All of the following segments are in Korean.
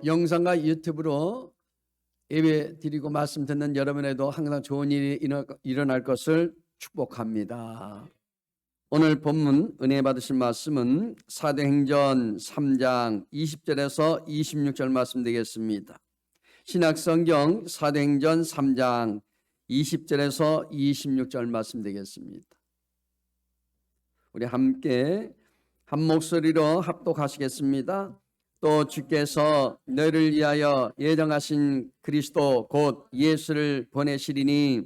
영상과 유튜브로 예배 드리고 말씀 듣는 여러분에도 항상 좋은 일이 일어날 것을 축복합니다. 오늘 본문 은혜 받으실 말씀은 사도행전 3장 20절에서 26절 말씀 되겠습니다. 신약성경 사도행전 3장 20절에서 26절 말씀 되겠습니다. 우리 함께 한 목소리로 합독하시겠습니다. 또 주께서 너희를 위하여 예정하신 그리스도 곧 예수를 보내시리니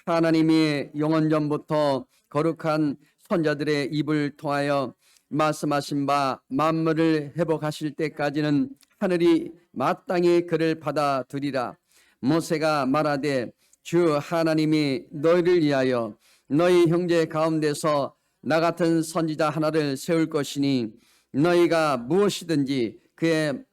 하나님이 영원전부터 거룩한 선자들의 입을 통하여 말씀하신 바 만물을 회복하실 때까지는 하늘이 마땅히 그를 받아들이라. 모세가 말하되 주 하나님이 너희를 위하여 너희 형제 가운데서 나 같은 선지자 하나를 세울 것이니 너희가 무엇이든지 그의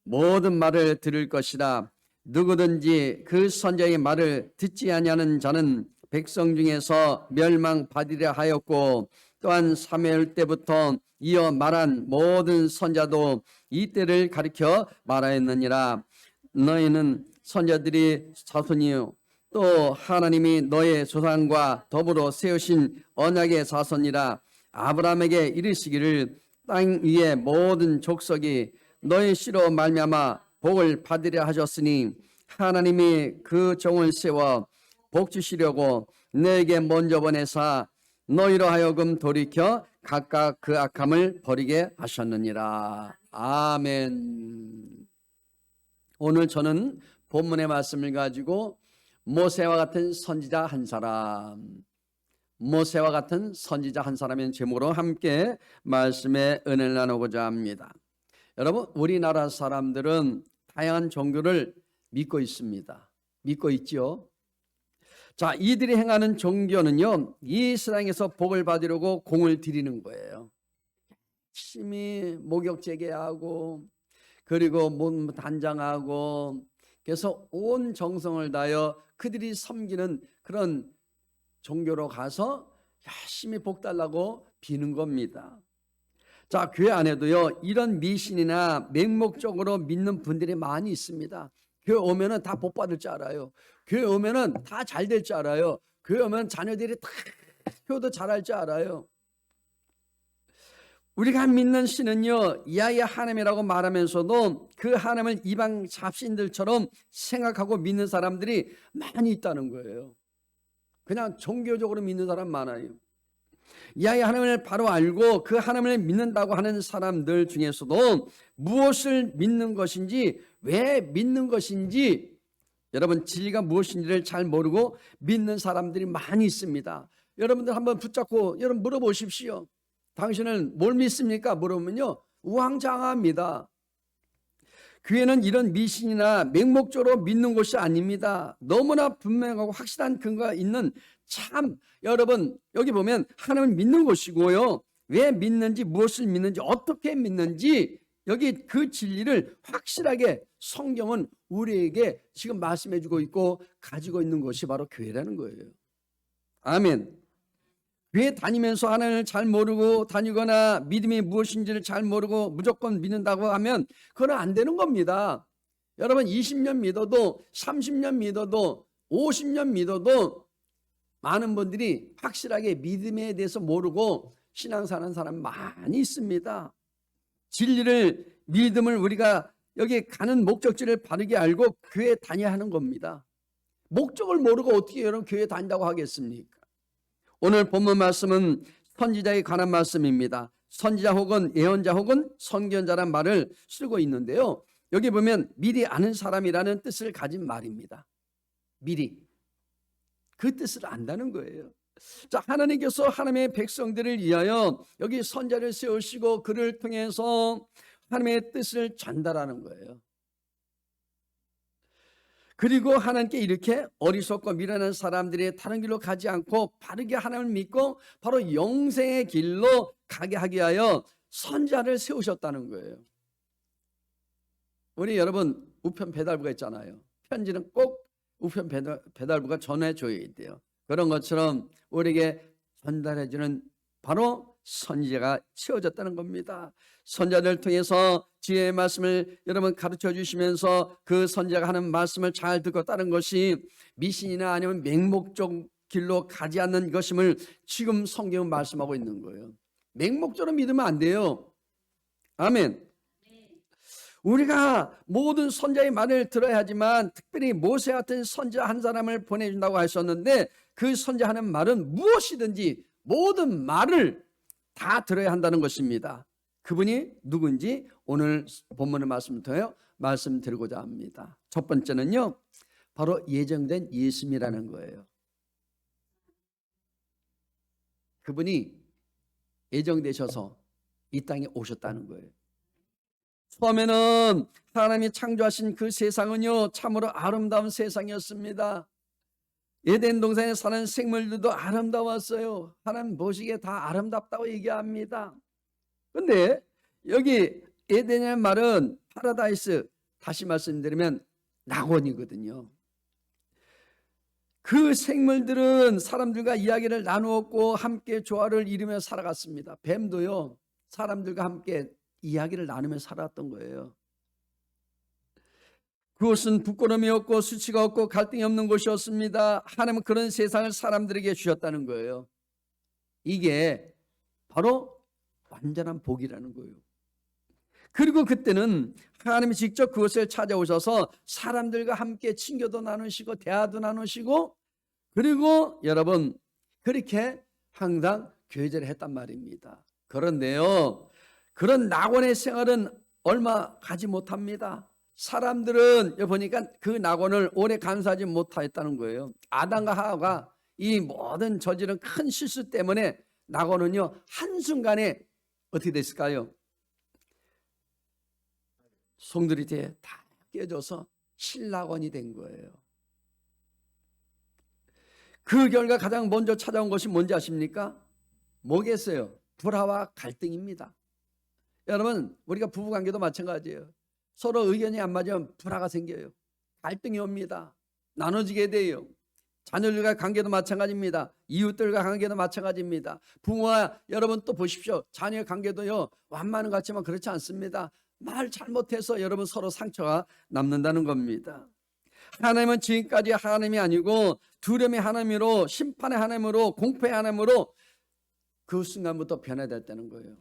모든 말을 들을 것이라. 누구든지 그 선지자의 말을 듣지 아니하는 자는 백성 중에서 멸망받으려 하였고, 또한 사무엘 때부터 이어 말한 모든 선자도 이 때를 가리켜 말하였느니라. 너희는 선자들이 자손이요 또 하나님이 너의 조상과 더불어 세우신 언약의 자손이라. 아브라함에게 이르시기를 땅 위의 모든 족속이 너희 씨로 말미암아 복을 받으려 하셨으니 하나님이 그 종을 세워 복 주시려고 너에게 먼저 보내사 너희로 하여금 돌이켜 각각 그 악함을 버리게 하셨느니라. 아멘. 오늘 저는 본문의 말씀을 가지고 모세와 같은 선지자 한 사람, 모세와 같은 선지자 한 사람의 제목으로 함께 말씀의 은혜를 나누고자 합니다. 여러분, 우리나라 사람들은 다양한 종교를 믿고 있습니다. 믿고 있죠. 자, 이들이 행하는 종교는요, 이 세상에서 복을 받으려고 공을 들이는 거예요. 열심히 목욕 재개하고 그리고 몸 단장하고, 그래서 온 정성을 다하여 그들이 섬기는 그런 종교로 가서 열심히 복 달라고 비는 겁니다. 자, 교회 안에도요 이런 미신이나 맹목적으로 믿는 분들이 많이 있습니다. 교회 오면은 다 복 받을 줄 알아요. 교회 오면은 다 잘 될 줄 알아요. 교회 오면 자녀들이 다 효도 잘할 줄 알아요. 우리가 믿는 신은요 야훼 하나님이라고 말하면서도 그 하나님을 이방 잡신들처럼 생각하고 믿는 사람들이 많이 있다는 거예요. 그냥 종교적으로 믿는 사람 많아요. 야훼 하나님을 바로 알고 그 하나님을 믿는다고 하는 사람들 중에서도 무엇을 믿는 것인지, 왜 믿는 것인지, 여러분 진리가 무엇인지를 잘 모르고 믿는 사람들이 많이 있습니다. 여러분들 한번 붙잡고 여러분 물어보십시오. 당신은 뭘 믿습니까? 물어보면요 우왕좌왕합니다. 교회는 이런 미신이나 맹목적으로 믿는 것이 아닙니다. 너무나 분명하고 확실한 근거가 있는, 참 여러분 여기 보면 하나님을 믿는 것이고요, 왜 믿는지, 무엇을 믿는지, 어떻게 믿는지, 여기 그 진리를 확실하게 성경은 우리에게 지금 말씀해 주고 있고 가지고 있는 것이 바로 교회라는 거예요. 아멘. 교회 다니면서 하나님을 잘 모르고 다니거나 믿음이 무엇인지를 잘 모르고 무조건 믿는다고 하면 그건 안 되는 겁니다. 여러분 20년 믿어도 30년 믿어도 50년 믿어도 많은 분들이 확실하게 믿음에 대해서 모르고 신앙사는 사람 많이 있습니다. 진리를, 믿음을 우리가 여기 가는 목적지를 바르게 알고 교회 다녀야 하는 겁니다. 목적을 모르고 어떻게 여러분 교회 다닌다고 하겠습니까? 오늘 본문 말씀은 선지자에 관한 말씀입니다. 선지자 혹은 예언자 혹은 선견자란 말을 쓰고 있는데요, 여기 보면 미리 아는 사람이라는 뜻을 가진 말입니다. 미리 그 뜻을 안다는 거예요. 자, 하나님께서 하나님의 백성들을 위하여 여기 선자를 세우시고 그를 통해서 하나님의 뜻을 전달하는 거예요. 그리고 하나님께 이렇게 어리석고 미련한 사람들이 다른 길로 가지 않고 바르게 하나님을 믿고 바로 영생의 길로 가게 하게 하여 선자를 세우셨다는 거예요. 우리 여러분 우편 배달부가 있잖아요. 편지는 꼭 우편 배달부가 전해줘야 돼요. 그런 것처럼 우리에게 전달해주는 바로 선지자가 채워졌다는 겁니다. 선자들 통해서 지혜의 말씀을 여러분 가르쳐 주시면서 그 선지자가 하는 말씀을 잘 듣고 따른 것이 미신이나 아니면 맹목적 길로 가지 않는 것임을 지금 성경은 말씀하고 있는 거예요. 맹목적으로 믿으면 안 돼요. 아멘. 우리가 모든 선자의 말을 들어야 하지만 특별히 모세 같은 선자 한 사람을 보내준다고 하셨는데 그 선자하는 말은 무엇이든지 모든 말을 다 들어야 한다는 것입니다. 그분이 누군지 오늘 본문의 말씀을 통해 말씀드리고자 합니다. 첫 번째는요, 바로 예정된 예수님이라는 거예요. 그분이 예정되셔서 이 땅에 오셨다는 거예요. 처음에는 하나님이 창조하신 그 세상은요, 참으로 아름다운 세상이었습니다. 에덴 동산에 사는 생물들도 아름다웠어요. 하나님 보시기에 다 아름답다고 얘기합니다. 근데 여기 에덴의 말은 파라다이스, 다시 말씀드리면 낙원이거든요. 그 생물들은 사람들과 이야기를 나누었고 함께 조화를 이루며 살아갔습니다. 뱀도요, 사람들과 함께 이야기를 나누며 살았던 거예요. 그것은 부끄러움이 없고 수치가 없고 갈등이 없는 곳이었습니다. 하나님은 그런 세상을 사람들에게 주셨다는 거예요. 이게 바로 완전한 복이라는 거예요. 그리고 그때는 하나님이 직접 그것을 찾아오셔서 사람들과 함께 친교도 나누시고 대화도 나누시고 그리고 여러분 그렇게 항상 교제를 했단 말입니다. 그런데요, 그런 낙원의 생활은 얼마 가지 못합니다. 사람들은 보니까 그 낙원을 오래 감수하지 못했다는 거예요. 아담과 하와가 이 모든 저지른 큰 실수 때문에 낙원은요 한순간에 어떻게 됐을까요? 송두리째 다 깨져서 실낙원이 된 거예요. 그 결과 가장 먼저 찾아온 것이 뭔지 아십니까? 뭐겠어요? 불화와 갈등입니다. 여러분, 우리가 부부관계도 마찬가지예요. 서로 의견이 안 맞으면 불화가 생겨요. 갈등이 옵니다. 나눠지게 돼요. 자녀들과 관계도 마찬가지입니다. 이웃들과 관계도 마찬가지입니다. 부모와 여러분 또 보십시오. 자녀의 관계도요 완만한 것 같지만 그렇지 않습니다. 말 잘못해서 여러분 서로 상처가 남는다는 겁니다. 하나님은 지금까지 하나님이 아니고 두려움의 하나님으로, 심판의 하나님으로, 공포의 하나님으로 그 순간부터 변화됐다는 거예요.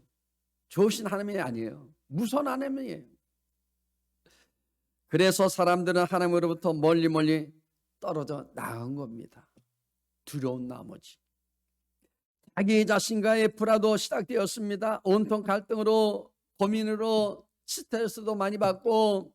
좋으신 하나님이 아니에요. 무서운 하나님이에요. 그래서 사람들은 하나님으로부터 멀리 떨어져 나간 겁니다. 두려운 나머지 자기 자신과의 불화도 시작되었습니다. 온통 갈등으로, 고민으로, 스트레스도 많이 받고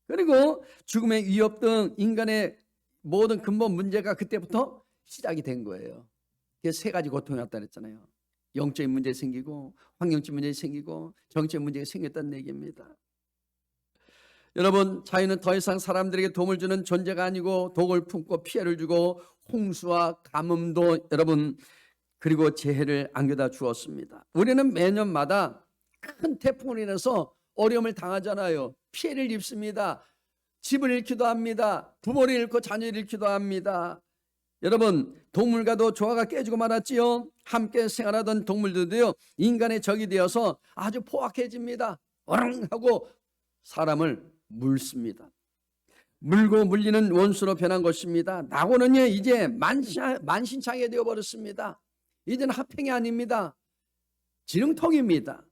그리고 죽음의 위협 등 인간의 모든 근본 문제가 그때부터 시작이 된 거예요. 그게 세 가지 고통이 왔다 그랬잖아요. 영적인 문제 생기고 환경적 문제 생기고 정치적 문제가 생겼다는 얘기입니다. 여러분, 자연은 더 이상 사람들에게 도움을 주는 존재가 아니고 독을 품고 피해를 주고 홍수와 가뭄도 여러분 그리고 재해를 안겨다 주었습니다. 우리는 매년마다 큰 태풍으로 인해서 어려움을 당하잖아요. 피해를 입습니다. 집을 잃기도 합니다. 부모를 잃고 자녀를 잃기도 합니다. 여러분, 동물과도 조화가 깨지고 말았지요. 함께 생활하던 동물들도요 인간의 적이 되어서 아주 포악해집니다. 어렁 하고 사람을 물습니다. 물고 물리는 원수로 변한 것입니다. 낙원은요 이제 만신창이가 되어버렸습니다. 이제는 화평이 아닙니다. 지능통입니다.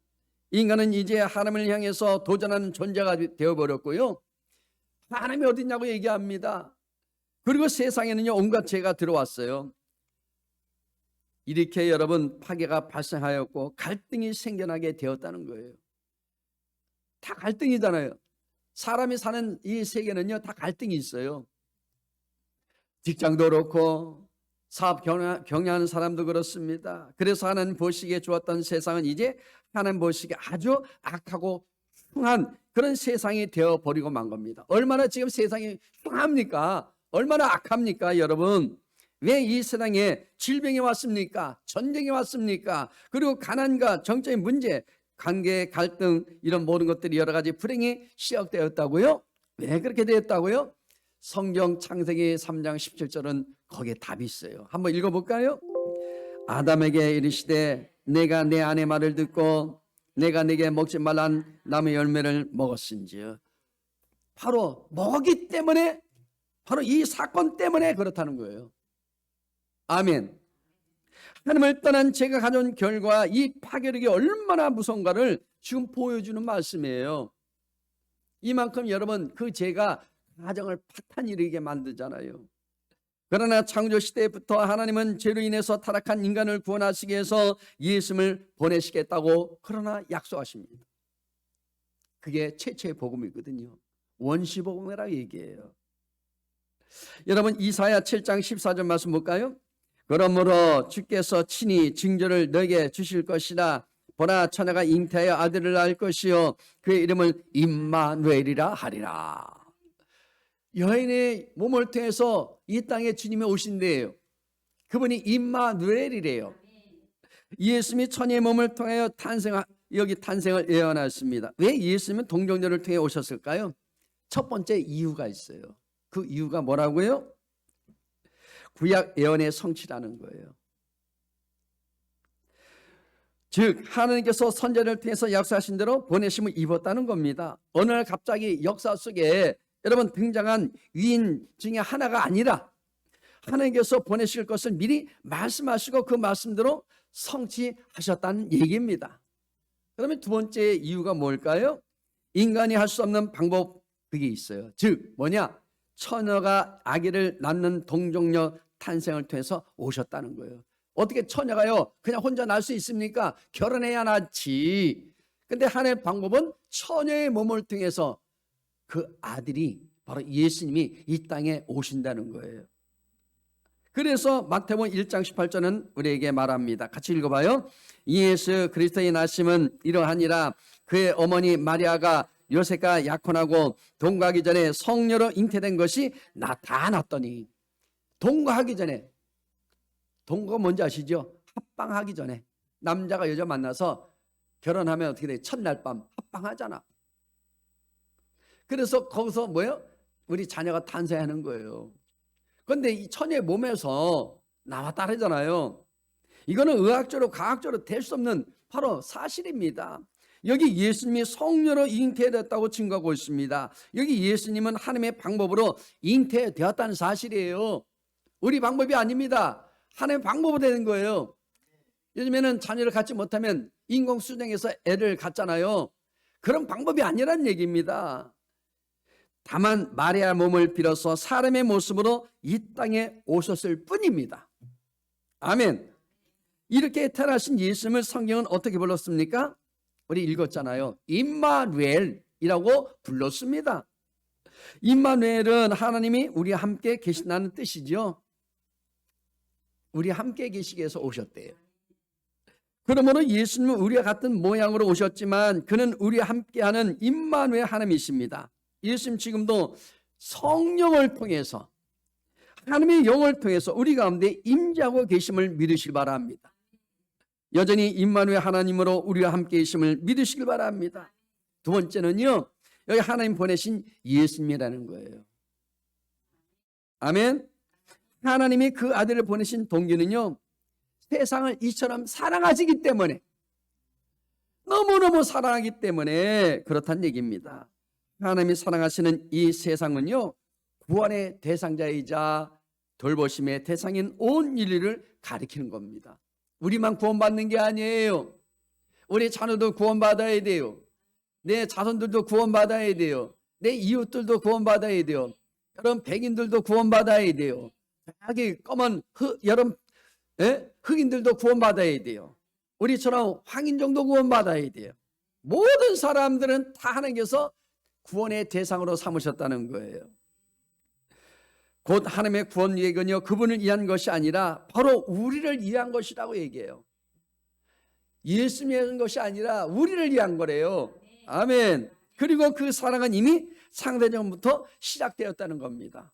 인간은 이제 하나님을 향해서 도전하는 존재가 되어버렸고요, 하나님이 어딨냐고 얘기합니다. 그리고 세상에는요 온갖 죄가 들어왔어요. 이렇게 여러분 파괴가 발생하였고 갈등이 생겨나게 되었다는 거예요. 다 갈등이잖아요. 사람이 사는 이 세계는요 다 갈등이 있어요. 직장도 그렇고 사업 경영하는 사람도 그렇습니다. 그래서 하나님 보시기에 좋았던 세상은 이제 하나님 보시기에 아주 악하고 흉한 그런 세상이 되어버리고 만 겁니다. 얼마나 지금 세상이 흉합니까? 얼마나 악합니까 여러분? 왜 이 세상에 질병이 왔습니까? 전쟁이 왔습니까? 그리고 가난과 정적인 문제, 관계 갈등 이런 모든 것들이 여러 가지 불행이 시작되었다고요? 왜 그렇게 되었다고요? 성경 창세기 3장 17절은 거기에 답이 있어요. 한번 읽어볼까요? 아담에게 이르시되 내가 내 아내 말을 듣고 내가 내게 먹지 말란 나무의 열매를 먹었은지요. 바로 먹었기 때문에, 바로 이 사건 때문에 그렇다는 거예요. 아멘. 하나님을 떠난 제가 가져온 결과, 이 파괴력이 얼마나 무서운가를 지금 보여주는 말씀이에요. 이만큼 여러분, 그 죄가 가정을 파탄 일게 만들잖아요. 그러나 창조 시대부터 하나님은 죄로 인해서 타락한 인간을 구원하시기 위해서 예수님을 보내시겠다고 그러나 약속하십니다. 그게 최초의 복음이거든요. 원시 복음이라고 얘기해요. 여러분, 이사야 7장 14절 말씀 볼까요? 그러므로 주께서 친히 징조를 너에게 주실 것이라. 보라, 처녀가 잉태하여 아들을 낳을 것이요 그의 이름을 임마누엘이라 하리라. 여인의 몸을 통해서 이 땅에 주님이 오신대요. 그분이 임마누엘이래요. 예수님이 처녀의 몸을 통하여 여기 탄생을 예언하였습니다. 왜 예수님은 동정녀를 통해 오셨을까요? 첫 번째 이유가 있어요. 그 이유가 뭐라고요? 구약 예언의 성취라는 거예요. 즉 하나님께서 선지자를 통해서 약속하신 대로 보내심을 입었다는 겁니다. 어느 날 갑자기 역사 속에 여러분 등장한 위인 중에 하나가 아니라 하나님께서 보내실 것을 미리 말씀하시고 그 말씀대로 성취하셨다는 얘기입니다. 그러면 두 번째 이유가 뭘까요? 인간이 할 수 없는 방법, 그게 있어요. 즉 뭐냐? 처녀가 아기를 낳는 동정녀 탄생을 통해서 오셨다는 거예요. 어떻게 처녀가요 그냥 혼자 낳을 수 있습니까? 결혼해야 낳지. 근데 하나님의 방법은 처녀의 몸을 통해서 그 아들이 바로 예수님이 이 땅에 오신다는 거예요. 그래서 마태복음 1장 18절은 우리에게 말합니다. 같이 읽어봐요. 예수 그리스도의 나심은 이러하니라. 그의 어머니 마리아가 요셉과 약혼하고 동거하기 전에 성녀로 잉태된 것이 나타났더니. 동거하기 전에, 동거 뭔지 아시죠? 합방하기 전에 남자가 여자 만나서 결혼하면 어떻게 돼? 첫날 밤 합방하잖아. 그래서 거기서 뭐예요? 우리 자녀가 탄생하는 거예요. 그런데 이 처녀의 몸에서 나왔다 그러잖아요. 이거는 의학적으로 과학적으로 될 수 없는 바로 사실입니다. 여기 예수님이 성녀로 잉태되었다고 증거하고 있습니다. 여기 예수님은 하나님의 방법으로 잉태되었다는 사실이에요. 우리 방법이 아닙니다. 하나님의 방법으로 되는 거예요. 요즘에는 자녀를 갖지 못하면 인공수정해서 애를 갖잖아요. 그런 방법이 아니란 얘기입니다. 다만 마리아 몸을 빌어서 사람의 모습으로 이 땅에 오셨을 뿐입니다. 아멘. 이렇게 태어나신 예수님을 성경은 어떻게 불렀습니까? 우리 읽었잖아요. 임마누엘이라고 불렀습니다. 임마누엘은 하나님이 우리와 함께 계신다는 뜻이죠. 우리 함께 계시기 위해서 오셨대요. 그러므로 예수님은 우리와 같은 모양으로 오셨지만 그는 우리와 함께하는 임마누엘 하나님이십니다. 예수님 지금도 성령을 통해서 하나님의 영을 통해서 우리 가운데 임재하고 계심을 믿으시기 바랍니다. 여전히 임마누엘 하나님으로 우리와 함께 계심을 믿으시길 바랍니다. 두 번째는요, 여기 하나님 보내신 예수님이라는 거예요. 아멘. 하나님이 그 아들을 보내신 동기는요, 세상을 이처럼 사랑하시기 때문에, 너무너무 사랑하기 때문에 그렇다는 얘기입니다. 하나님이 사랑하시는 이 세상은요, 구원의 대상자이자 돌보심의 대상인 온 인류를 가리키는 겁니다. 우리만 구원받는 게 아니에요. 우리 자녀도 구원받아야 돼요. 내 자손들도 구원받아야 돼요. 내 이웃들도 구원받아야 돼요. 여러분 백인들도 구원받아야 돼요. 여기 검은 여러분 흑인들도 구원받아야 돼요. 우리처럼 황인종도 구원받아야 돼요. 모든 사람들은 다 하나님께서 구원의 대상으로 삼으셨다는 거예요. 곧 하나님의 구원 계획은요, 그분을 위한 것이 아니라 바로 우리를 위한 것이라고 얘기해요. 예수님을 위한 것이 아니라 우리를 위한 거래요. 아멘. 그리고 그 사랑은 이미 창세전부터 시작되었다는 겁니다.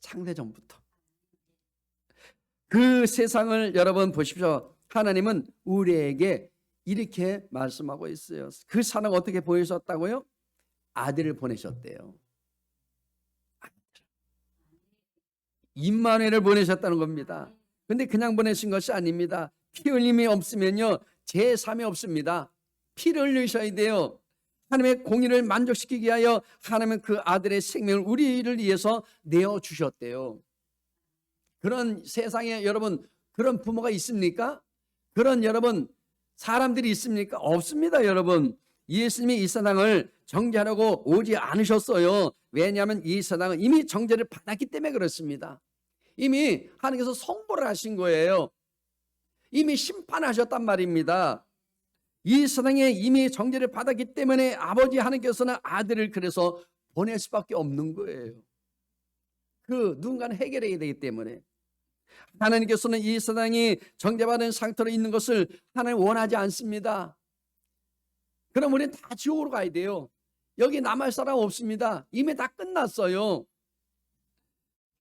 창세전부터. 그 세상을 여러분 보십시오. 하나님은 우리에게 이렇게 말씀하고 있어요. 그 사랑 어떻게 보이셨다고요? 아들을 보내셨대요. 임마누엘을 보내셨다는 겁니다. 근데 그냥 보내신 것이 아닙니다. 피 흘림이 없으면요, 제3이 없습니다. 피를 흘리셔야 돼요. 하나님의 공의를 만족시키기 위하여 하나님은 그 아들의 생명을 우리를 위해서 내어주셨대요. 그런 세상에 여러분, 그런 부모가 있습니까? 그런 여러분 사람들이 있습니까? 없습니다. 여러분, 예수님이 이 세상을 정죄하려고 오지 않으셨어요. 왜냐하면 이 세상은 이미 정죄를 받았기 때문에 그렇습니다. 이미 하나님께서 성보를 하신 거예요. 이미 심판하셨단 말입니다. 이 세상에 이미 정죄를 받았기 때문에 아버지 하나님께서는 아들을 그래서 보낼 수밖에 없는 거예요. 그 누군가는 해결해야 되기 때문에. 하나님께서는 이 세상이 정죄받은 상태로 있는 것을 하나님 원하지 않습니다. 그럼 우리는 다 지옥으로 가야 돼요. 여기 남을 사람 없습니다. 이미 다 끝났어요.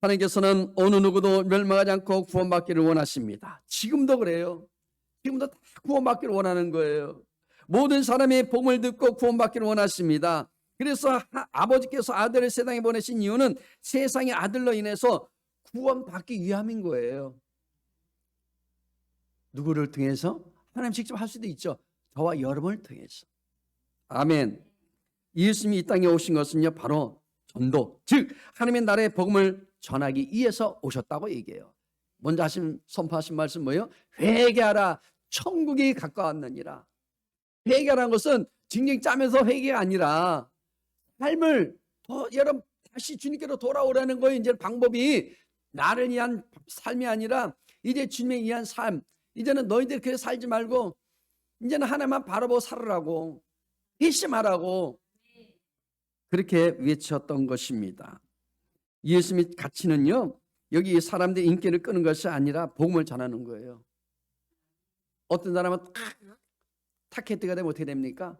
하나님께서는 어느 누구도 멸망하지 않고 구원받기를 원하십니다. 지금도 그래요. 지금도 다 구원받기를 원하는 거예요. 모든 사람의 복음을 듣고 구원받기를 원하십니다. 그래서 아버지께서 아들을 세상에 보내신 이유는 세상의 아들로 인해서 구원받기 위함인 거예요. 누구를 통해서? 하나님 직접 할 수도 있죠. 저와 여러분을 통해서. 아멘. 예수님이 이 땅에 오신 것은요, 바로 전도, 즉 하나님의 나라의 복음을 전하기 위해서 오셨다고 얘기해요. 먼저 선포하신 말씀 뭐예요? 회개하라, 천국이 가까웠느니라. 회개하라는 것은 징징 짜면서 회개가 아니라 삶을 여러분 다시 주님께로 돌아오라는 거예요. 이제 방법이 나를 위한 삶이 아니라 이제 주님에 의한 삶. 이제는 너희들 그렇게 살지 말고 이제는 하나님만 바라보고 살으라고, 회심하라고 그렇게 외쳤던 것입니다. 예수님의 가치는요, 여기 사람들의 인기를 끄는 것이 아니라 복음을 전하는 거예요. 어떤 사람은 타켓트가 되면 어떻게 됩니까?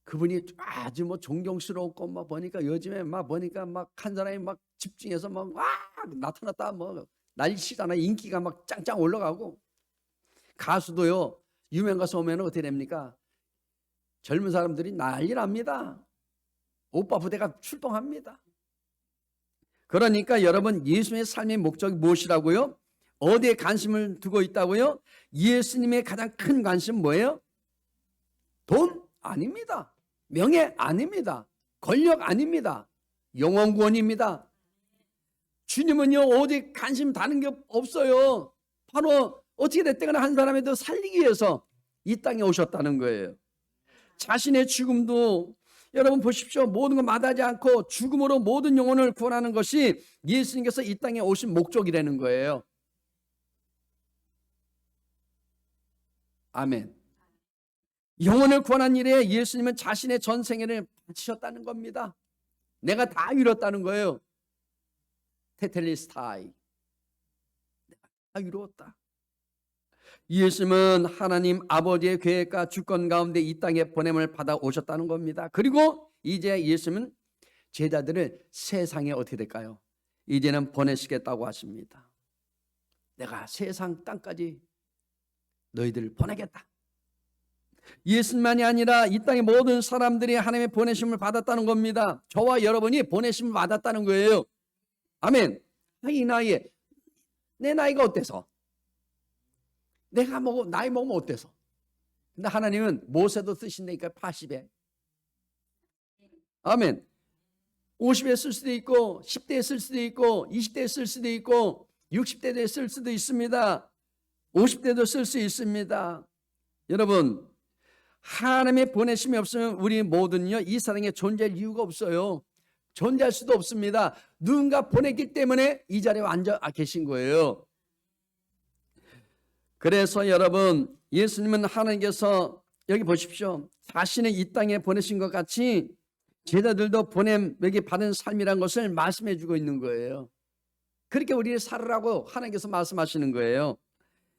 그분이 아주 존경스럽고 보니까 요즘에 보니까 한 사람이 집중해서 나타났다 난리치잖아. 인기가 짱짱 올라가고. 가수도요, 유명 가수 오면 어떻게 됩니까? 젊은 사람들이 난리 납니다. 오빠 부대가 출동합니다. 그러니까 여러분, 예수님의 삶의 목적이 무엇이라고요? 어디에 관심을 두고 있다고요? 예수님의 가장 큰 관심은 뭐예요? 돈? 아닙니다. 명예? 아닙니다. 권력? 아닙니다. 영원 구원입니다. 주님은요, 어디 관심 다는 게 없어요. 바로 어떻게 됐든 한 사람을 더 살리기 위해서 이 땅에 오셨다는 거예요. 자신의 죽음도 여러분 보십시오. 모든 걸 마다하지 않고 죽음으로 모든 영혼을 구원하는 것이 예수님께서 이 땅에 오신 목적이라는 거예요. 아멘. 영혼을 구원한 일에 예수님은 자신의 전 생애를 바치셨다는 겁니다. 내가 다 이뤘다는 거예요. 테텔리스타이. 내가 다 이루었다. 예수님은 하나님 아버지의 계획과 주권 가운데 이 땅에 보냄을 받아 오셨다는 겁니다. 그리고 이제 예수님은 제자들을 세상에 어떻게 될까요? 이제는 보내시겠다고 하십니다. 내가 세상 땅까지 너희들을 보내겠다. 예수님만이 아니라 이 땅의 모든 사람들이 하나님의 보내심을 받았다는 겁니다. 저와 여러분이 보내심을 받았다는 거예요. 아멘. 이 나이에 내 나이가 어때서? 내가 나이 먹으면 어때서? 근데 하나님은 모세도 쓰신다니까 80에. 아멘. 50에 쓸 수도 있고 10대에 쓸 수도 있고 20대에 쓸 수도 있고 60대에 쓸 수도 있습니다. 50대도 쓸 수 있습니다. 여러분, 하나님의 보내심이 없으면 우리 모두는요, 이 세상에 존재할 이유가 없어요. 존재할 수도 없습니다. 누군가 보냈기 때문에 이 자리에 앉아 계신 거예요. 그래서 여러분, 예수님은 하나님께서 여기 보십시오. 자신을 이 땅에 보내신 것 같이 제자들도 보냄 여기 받은 삶이란 것을 말씀해 주고 있는 거예요. 그렇게 우리를 살으라고 하나님께서 말씀하시는 거예요.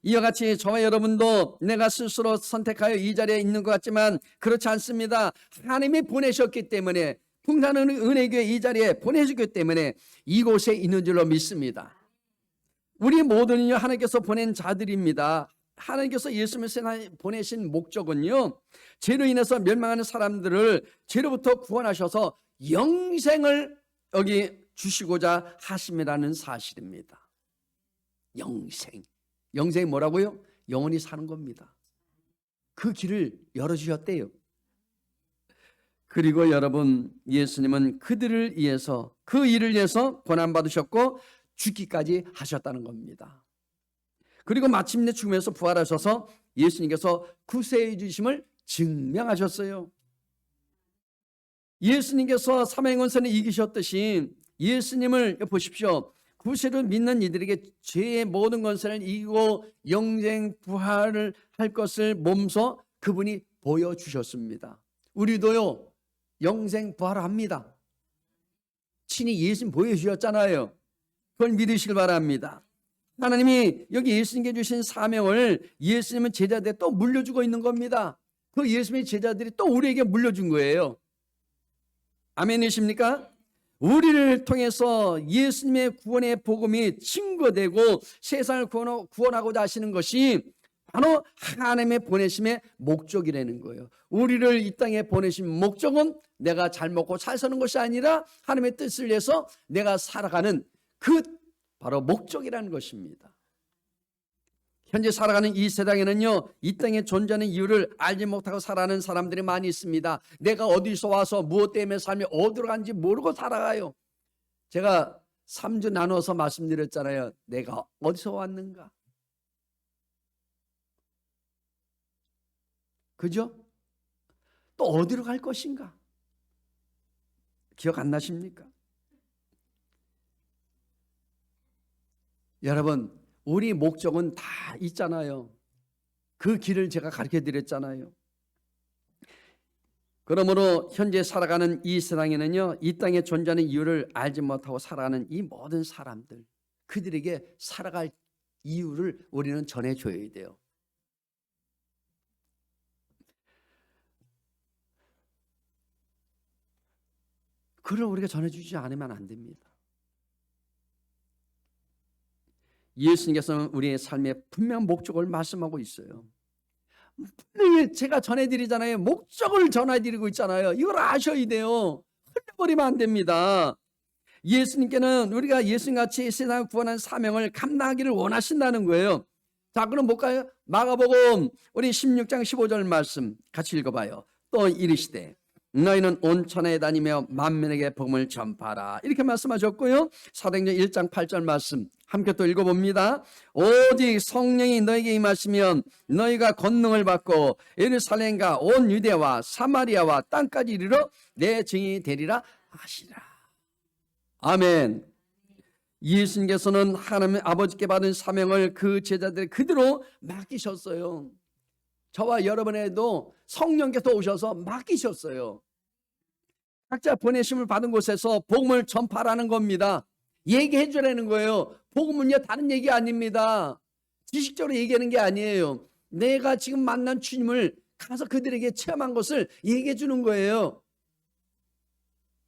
이와 같이 저와 여러분도 내가 스스로 선택하여 이 자리에 있는 것 같지만 그렇지 않습니다. 하나님이 보내셨기 때문에, 풍성한 은혜교회 이 자리에 보내주기 때문에 이곳에 있는 줄로 믿습니다. 우리 모두는요, 하나님께서 보낸 자들입니다. 하나님께서 예수님을 세상에 보내신 목적은요, 죄로 인해서 멸망하는 사람들을 죄로부터 구원하셔서 영생을 여기 주시고자 하심이라는 사실입니다. 영생. 영생이 뭐라고요? 영원히 사는 겁니다. 그 길을 열어주셨대요. 그리고 여러분, 예수님은 그들을 위해서, 그 일을 위해서 고난받으셨고 죽기까지 하셨다는 겁니다. 그리고 마침내 죽음에서 부활하셔서 예수님께서 구세해 주심을 증명하셨어요. 예수님께서 사망권세를 이기셨듯이 예수님을 보십시오. 구세를 믿는 이들에게 죄의 모든 권세를 이기고 영생 부활을 할 것을 몸소 그분이 보여주셨습니다. 우리도요 영생 부활합니다. 친히 예수님 보여주셨잖아요. 그걸 믿으시길 바랍니다. 하나님이 여기 예수님께 주신 사명을 예수님은 제자들에 또 물려주고 있는 겁니다. 그 예수님의 제자들이 또 우리에게 물려준 거예요. 아멘이십니까? 우리를 통해서 예수님의 구원의 복음이 증거되고 세상을 구원하고자 하시는 것이 바로 하나님의 보내심의 목적이라는 거예요. 우리를 이 땅에 보내신 목적은 내가 잘 먹고 잘 사는 것이 아니라 하나님의 뜻을 위해서 내가 살아가는 그 바로 목적이라는 것입니다. 현재 살아가는 이 세상에는요, 이 땅에 존재하는 이유를 알지 못하고 살아가는 사람들이 많이 있습니다. 내가 어디서 와서 무엇 때문에 삶이 어디로 간지 모르고 살아가요. 제가 3주 나눠서 말씀드렸잖아요. 내가 어디서 왔는가? 그죠? 또 어디로 갈 것인가? 기억 안 나십니까? 여러분, 우리 목적은 다 있잖아요. 그 길을 제가 가르쳐 드렸잖아요. 그러므로 현재 살아가는 이 세상에는요, 이 땅에 존재하는 이유를 알지 못하고 살아가는 이 모든 사람들, 그들에게 살아갈 이유를 우리는 전해줘야 돼요. 그걸 우리가 전해주지 않으면 안 됩니다. 예수님께서는 우리의 삶의 분명한 목적을 말씀하고 있어요. 분명히 제가 전해드리잖아요. 목적을 전해드리고 있잖아요. 이걸 아셔야 돼요. 흘려버리면 안 됩니다. 예수님께는 우리가 예수님같이 세상을 구원하는 사명을 감당하기를 원하신다는 거예요. 자, 그럼 볼까요? 마가복음 우리 16장 15절 말씀 같이 읽어봐요. 또 이르시되 너희는 온 천하에 다니며 만민에게 복음을 전파하라. 이렇게 말씀하셨고요. 사도행전 1장 8절 말씀 함께 또 읽어봅니다. 오직 성령이 너희에게 임하시면 너희가 권능을 받고 예루살렘과 온 유대와 사마리아와 땅까지 이르러 내 증인이 되리라 하시라. 아멘. 예수님께서는 하나님 아버지께 받은 사명을 그 제자들에 그대로 맡기셨어요. 저와 여러분에도 성령께서 오셔서 맡기셨어요. 각자 보내심을 받은 곳에서 복음을 전파하라는 겁니다. 얘기해 주라는 거예요. 복음은요 다른 얘기 아닙니다. 지식적으로 얘기하는 게 아니에요. 내가 지금 만난 주님을 가서 그들에게 체험한 것을 얘기해 주는 거예요.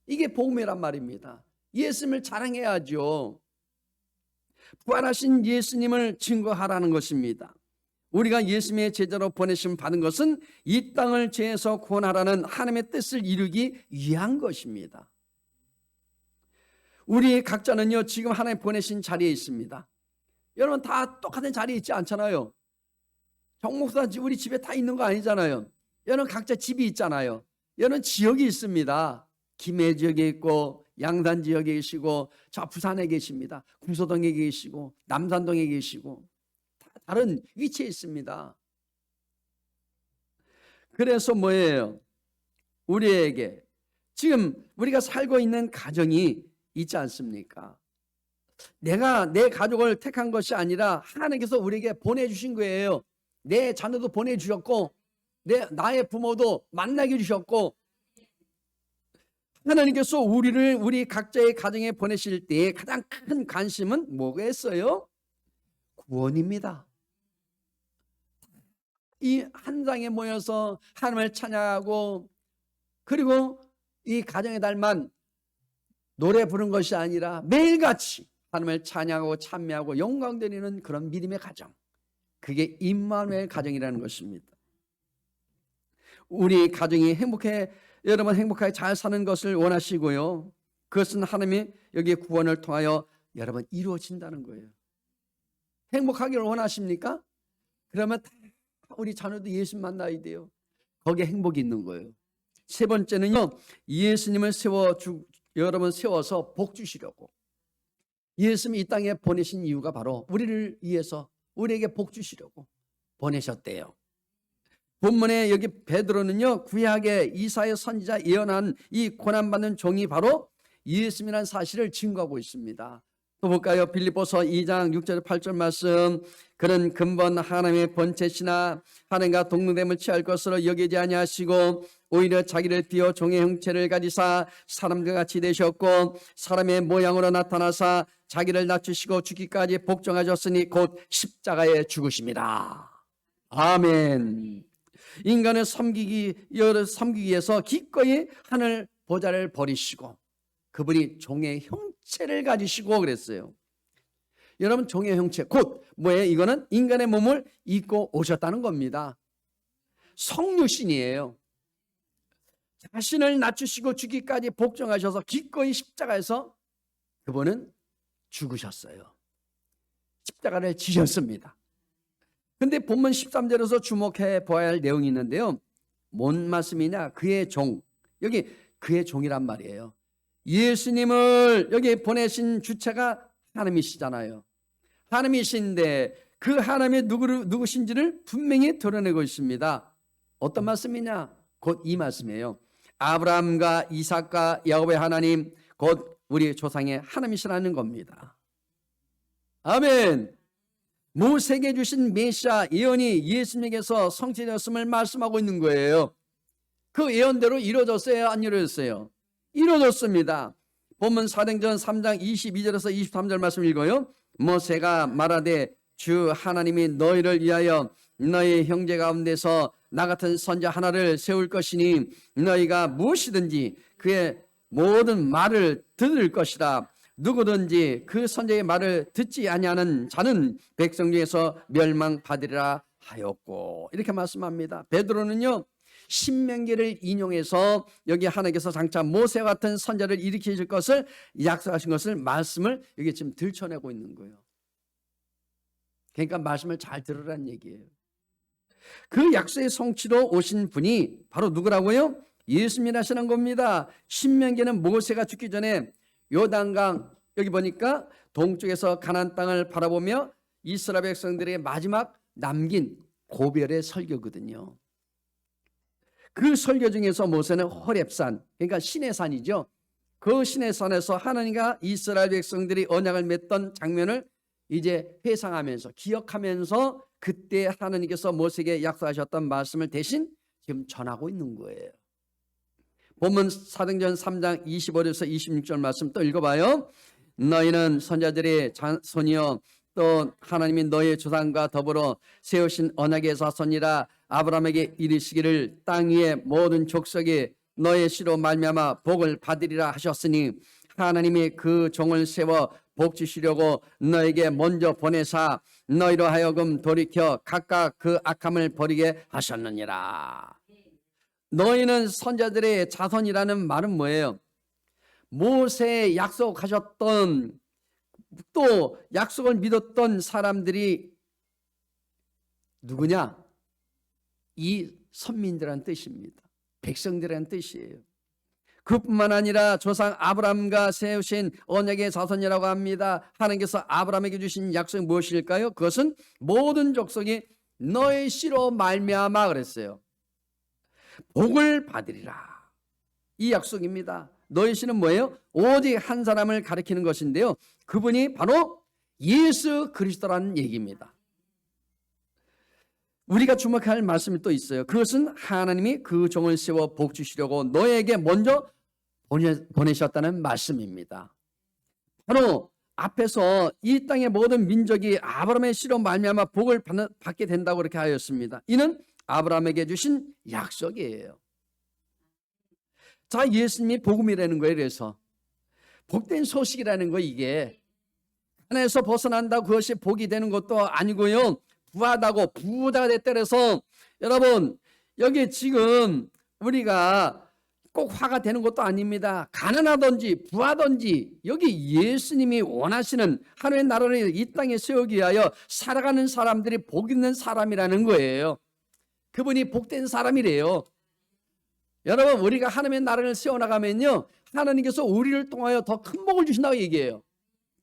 이게 복음이란 말입니다. 예수님을 자랑해야죠. 부활하신 예수님을 증거하라는 것입니다. 우리가 예수님의 제자로 보내심 받은 것은 이 땅을 죄에서 구원하라는 하나님의 뜻을 이루기 위한 것입니다. 우리 각자는요 지금 하나님 보내신 자리에 있습니다. 여러분 다 똑같은 자리에 있지 않잖아요. 정목사 우리 집에 다 있는 거 아니잖아요. 여러분 각자 집이 있잖아요. 여러분 지역이 있습니다. 김해 지역에 있고 양산 지역에 계시고 저 부산에 계십니다. 구소동에 계시고 남산동에 계시고 다른 위치에 있습니다. 그래서 뭐예요? 우리에게 지금 우리가 살고 있는 가정이 있지 않습니까? 내가 내 가족을 택한 것이 아니라 하나님께서 우리에게 보내주신 거예요. 내 자녀도 보내주셨고 나의 부모도 만나게 해주셨고 하나님께서 우리를 우리 각자의 가정에 보내실 때 가장 큰 관심은 뭐겠어요? 구원입니다. 이 한 장에 모여서 하나님을 찬양하고 그리고 이 가정의 달만 노래 부르는 것이 아니라 매일같이 하나님을 찬양하고 찬미하고 영광드리는 그런 믿음의 가정, 그게 임마누엘 가정이라는 것입니다. 우리 가정이 여러분 행복하게 잘 사는 것을 원하시고요, 그것은 하나님이 여기 구원을 통하여 여러분 이루어진다는 거예요. 행복하기를 원하십니까? 그러면 다 우리 자녀도 예수 만나야 돼요. 거기에 행복이 있는 거예요. 세 번째는요, 예수님을 여러분 세워서 복 주시려고. 예수님이 이 땅에 보내신 이유가 바로 우리를 위해서, 우리에게 복 주시려고 보내셨대요. 본문에 여기 베드로는요, 구약의 이사야 선지자 예언한 이 고난받는 종이 바로 예수님이라는 사실을 증거하고 있습니다. 또 볼까요? 빌립보서 2장 6절 8절 말씀. 그는 근본 하나님의 본체시나 하나님과 동등됨을 취할 것으로 여기지 아니하시고 오히려 자기를 비워 종의 형체를 가지사 사람과 같이 되셨고 사람의 모양으로 나타나사 자기를 낮추시고 죽기까지 복종하셨으니 곧 십자가에 죽으십니다. 아멘. 인간을 섬기기 위해서 기꺼이 하늘 보좌를 버리시고 그분이 종의 형체를 가지시고 그랬어요. 여러분, 종의 형체 곧 뭐예요? 이거는 인간의 몸을 입고 오셨다는 겁니다. 성육신이에요. 자신을 낮추시고 죽기까지 복종하셔서 기꺼이 십자가에서 그분은 죽으셨어요. 십자가를 지셨습니다. 근데 본문 13절에서 주목해 보아야 할 내용이 있는데요. 뭔 말씀이냐? 그의 종. 여기 그의 종이란 말이에요. 예수님을 여기 보내신 주체가 하나님이시잖아요. 하나님이신데 그 하나님이 누구신지를 분명히 드러내고 있습니다. 어떤 말씀이냐? 곧 이 말씀이에요. 아브라함과 이삭과 야곱의 하나님, 곧 우리 조상의 하나님이시라는 겁니다. 아멘. 모세에게 주신 메시아 예언이 예수님에게서 성취되었음을 말씀하고 있는 거예요. 그 예언대로 이루어졌어요? 안 이루어졌어요? 이루어졌습니다. 본문 사도행전 3장 22절에서 23절 말씀 읽어요. 모세가 말하되 주 하나님이 너희를 위하여 너희 형제 가운데서 나 같은 선자 하나를 세울 것이니 너희가 무엇이든지 그의 모든 말을 들을 것이라. 누구든지 그 선지의 말을 듣지 아니하는 자는 백성 중에서 멸망받으리라 하였고, 이렇게 말씀합니다. 베드로는요, 신명기를 인용해서 여기 하나님께서 장차 모세 같은 선자를 일으키실 것을 약속하신 것을 말씀을 여기 지금 들춰내고 있는 거예요. 그러니까 말씀을 잘 들으라는 얘기예요. 그 약속의 성취로 오신 분이 바로 누구라고요? 예수님이라시는 겁니다. 신명기는 모세가 죽기 전에 요단강 여기 보니까 동쪽에서 가나안 땅을 바라보며 이스라엘 백성들의 마지막 남긴 고별의 설교거든요. 그 설교 중에서 모세는 호렙산, 그러니까 신의 산이죠. 그 신의 산에서 하나님과 이스라엘 백성들이 언약을 맺던 장면을 이제 회상하면서 기억하면서 그때 하나님께서 모세에게 약속하셨던 말씀을 대신 지금 전하고 있는 거예요. 본문 사도행전 3장 25절에서 26절 말씀 또 읽어봐요. 너희는 선자들의 자손이여 또 하나님이 너희의 조상과 더불어 세우신 언약의 자손이라. 아브라함에게 이르시기를 땅 위의 모든 족속이 너의 씨로 말미암아 복을 받으리라 하셨으니 하나님이 그 종을 세워 복 주시려고 너에게 먼저 보내사 너희로 하여금 돌이켜 각각 그 악함을 버리게 하셨느니라. 너희는 선자들의 자손이라는 말은 뭐예요? 모세의 약속하셨던, 또 약속을 믿었던 사람들이 누구냐? 이 선민들이라는 뜻입니다. 백성들이라는 뜻이에요. 그뿐만 아니라 조상 아브라함과 세우신 언약의 자손이라고 합니다. 하나님께서 아브라함에게 주신 약속이 무엇일까요? 그것은 모든 족속이 너의 씨로 말미암아 그랬어요. 복을 받으리라. 이 약속입니다. 너의 씨는 뭐예요? 오직 한 사람을 가리키는 것인데요. 그분이 바로 예수 그리스도라는 얘기입니다. 우리가 주목할 말씀이 또 있어요. 그것은 하나님이 그 종을 세워 복 주시려고 너에게 먼저 보내셨다는 말씀입니다. 바로 앞에서 이 땅의 모든 민족이 아브라함의 씨로 말미암아 복을 받게 된다고 그렇게 하였습니다. 이는 아브라함에게 주신 약속이에요. 자, 예수님이 복음이라는 거예요. 그래서 복된 소식이라는 거, 이게 하나에서 벗어난다고 그것이 복이 되는 것도 아니고요. 부하다고 부자가 됐다 그래서 여러분, 여기 지금 우리가 꼭 화가 되는 것도 아닙니다. 가난하든지 부하든지 여기 예수님이 원하시는 하나님의 나라를 이 땅에 세우기 위하여 살아가는 사람들이 복 있는 사람이라는 거예요. 그분이 복된 사람이래요. 여러분, 우리가 하나님의 나라를 세워나가면요, 하나님께서 우리를 통하여 더 큰 복을 주신다고 얘기해요.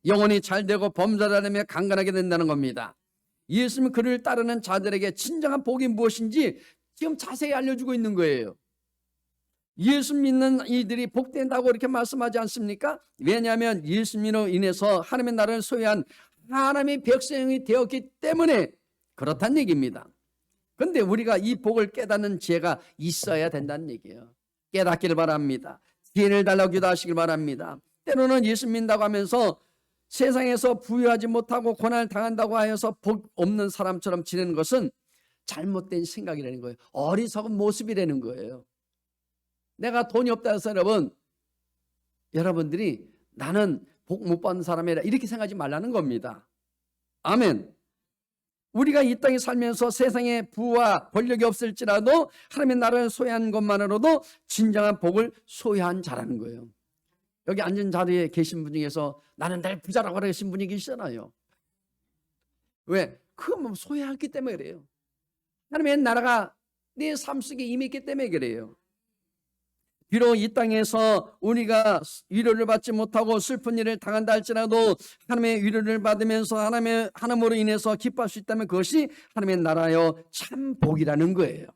영혼이 잘되고 범사자라며 강건하게 된다는 겁니다. 예수님은 그를 따르는 자들에게 진정한 복이 무엇인지 지금 자세히 알려주고 있는 거예요. 예수 믿는 이들이 복된다고 이렇게 말씀하지 않습니까? 왜냐하면 예수님으로 인해서 하나님의 나라를 소유한 하나님의 백성이 되었기 때문에 그렇다는 얘기입니다. 그런데 우리가 이 복을 깨닫는 지혜가 있어야 된다는 얘기예요. 깨닫기를 바랍니다. 지혜를 달라고 기도하시길 바랍니다. 때로는 예수 믿는다고 하면서 세상에서 부유하지 못하고 고난을 당한다고 하여서 복 없는 사람처럼 지내는 것은 잘못된 생각이라는 거예요. 어리석은 모습이라는 거예요. 내가 돈이 없다 해서 여러분들이 나는 복 못 받는 사람이라 이렇게 생각하지 말라는 겁니다. 아멘. 우리가 이 땅에 살면서 세상에 부와 권력이 없을지라도 하나님의 나라를 소유한 것만으로도 진정한 복을 소유한 자라는 거예요. 여기 앉은 자리에 계신 분 중에서 나는 날 부자라고 하신 분이 계시잖아요. 왜? 그건 소유했기 때문에 그래요. 하나님의 나라가 내 삶 속에 임했기 때문에 그래요. 비록 이 땅에서 우리가 위로를 받지 못하고 슬픈 일을 당한다 할지라도 하나님의 위로를 받으면서 하나님으로 인해서 기뻐할 수 있다면 그것이 하나님의 나라여 참 복이라는 거예요.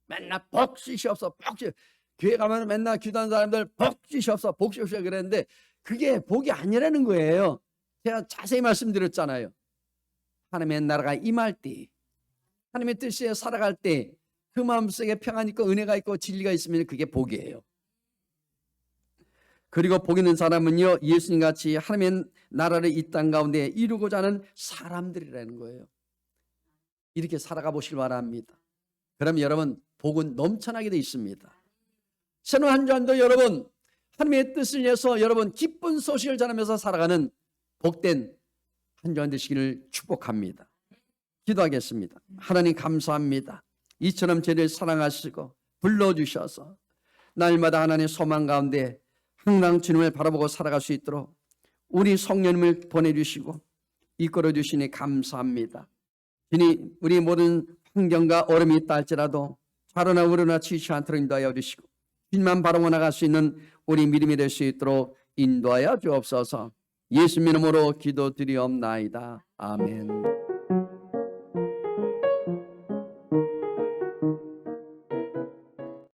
맨날 복 주시옵소서, 복 주시옵소서. 교회 가면 맨날 기도하는 사람들 복 주시옵소서, 복 주시옵소서 그랬는데 그게 복이 아니라는 거예요. 제가 자세히 말씀드렸잖아요. 하나님의 나라가 임할 때, 하나님의 뜻에 살아갈 때 그 마음속에 평안이 있고 은혜가 있고 진리가 있으면 그게 복이에요. 그리고 복 있는 사람은요, 예수님같이 하나님의 나라를 이 땅 가운데 이루고자 하는 사람들이라는 거예요. 이렇게 살아가 보시길 바랍니다. 그럼 여러분 복은 넘쳐나게 되어 있습니다. 새로운 한 주간도 여러분 하나님의 뜻을 위해서 여러분 기쁜 소식을 전하면서 살아가는 복된 한 주간 되시기를 축복합니다. 기도하겠습니다. 하나님 감사합니다. 이처럼 저희를 사랑하시고 불러주셔서 날마다 하나님의 소망 가운데 항상 주님을 바라보고 살아갈 수 있도록 우리 성령님을 보내주시고 이끌어 주시니 감사합니다. 주님, 우리 모든 환경과 어려움이 있다 할지라도 좌로나 우로나 치지 않도록 인도하여 주시고 주님만 바라보고 나갈 수 있는 우리 믿음이 될 수 있도록 인도하여 주옵소서. 예수 이름으로 기도드리옵나이다. 아멘.